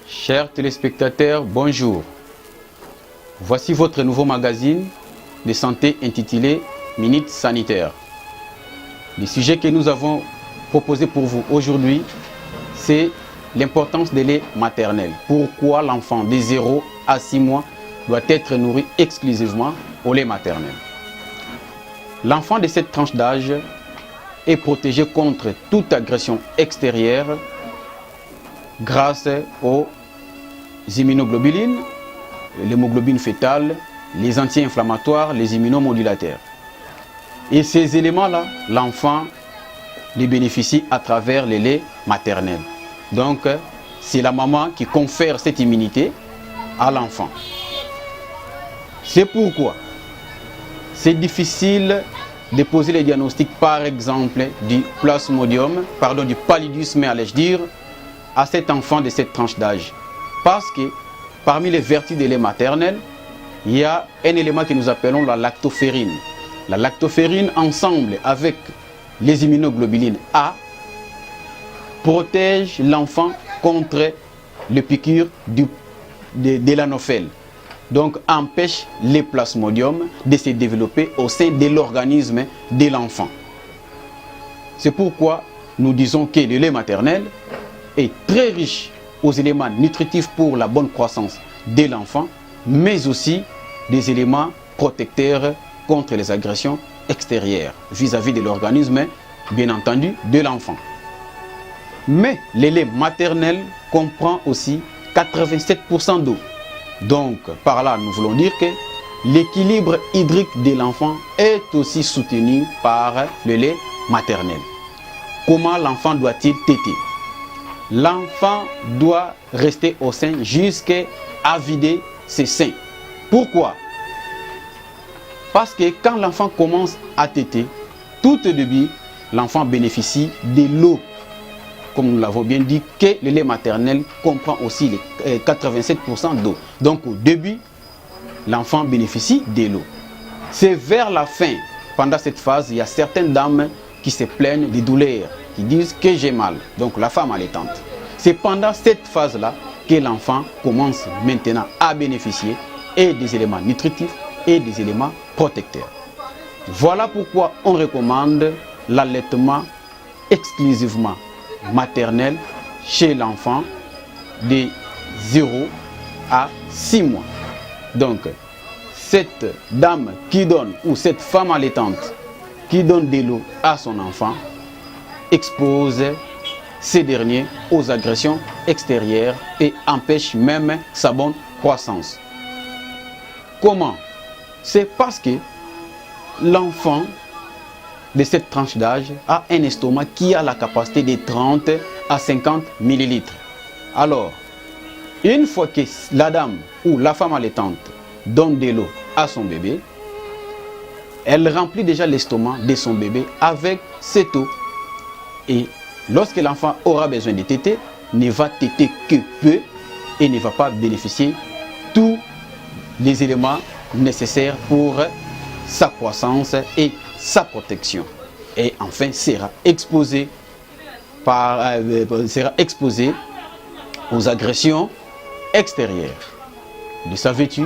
Chers téléspectateurs, bonjour. Voici votre nouveau magazine de santé intitulé Minute Sanitaire. Le sujet que nous avons proposé pour vous aujourd'hui, c'est l'importance des laits maternels. Pourquoi l'enfant de 0 à 6 mois doit être nourri exclusivement au lait maternel. L'enfant de cette tranche d'âge est protégé contre toute agression extérieure grâce aux immunoglobulines, l'hémoglobine fœtale, les anti-inflammatoires, les immunomodulateurs. Et ces éléments-là, l'enfant les bénéficie à travers les laits maternels. Donc, c'est la maman qui confère cette immunité à l'enfant. C'est pourquoi c'est difficile de poser les diagnostics, par exemple, du paludisme, allais-je dire, à cet enfant de cette tranche d'âge. Parce que parmi les vertus des laits maternels, il y a un élément que nous appelons la lactoferrine. La lactoferrine, ensemble avec les immunoglobulines A, protège l'enfant contre les piqûres de l'anophèle. Donc empêche les plasmodiums de se développer au sein de l'organisme de l'enfant. C'est pourquoi nous disons que le lait maternel est très riche aux éléments nutritifs pour la bonne croissance de l'enfant, mais aussi des éléments protecteurs contre les agressions extérieures vis-à-vis de l'organisme, bien entendu, de l'enfant. Mais le lait maternel comprend aussi 87% d'eau. Donc, par là, nous voulons dire que l'équilibre hydrique de l'enfant est aussi soutenu par le lait maternel. Comment l'enfant doit-il téter? L'enfant doit rester au sein jusqu'à vider ses seins. Pourquoi? Parce que quand l'enfant commence à téter, tout au début, l'enfant bénéficie de l'eau. Comme nous l'avons bien dit, que le lait maternel comprend aussi les 87% d'eau. Donc au début, l'enfant bénéficie de l'eau. C'est vers la fin, pendant cette phase, il y a certaines dames qui se plaignent des douleurs, qui disent que j'ai mal, donc la femme allaitante. C'est pendant cette phase-là que l'enfant commence maintenant à bénéficier et des éléments nutritifs et des éléments protecteurs. Voilà pourquoi on recommande l'allaitement exclusivement maternel chez l'enfant de 0 à 6 mois. Donc, cette dame qui donne, ou cette femme allaitante qui donne de l'eau à son enfant, expose ces derniers aux agressions extérieures et empêche même sa bonne croissance. Comment? C'est parce que l'enfant de cette tranche d'âge a un estomac qui a la capacité de 30 à 50 millilitres. Alors, une fois que la dame ou la femme allaitante donne de l'eau à son bébé, elle remplit déjà l'estomac de son bébé avec cette eau. Et lorsque l'enfant aura besoin de téter, ne va téter que peu et ne va pas bénéficier tous les éléments nécessaires pour sa croissance et sa protection. Et enfin sera exposé aux agressions extérieures. Le savais-tu?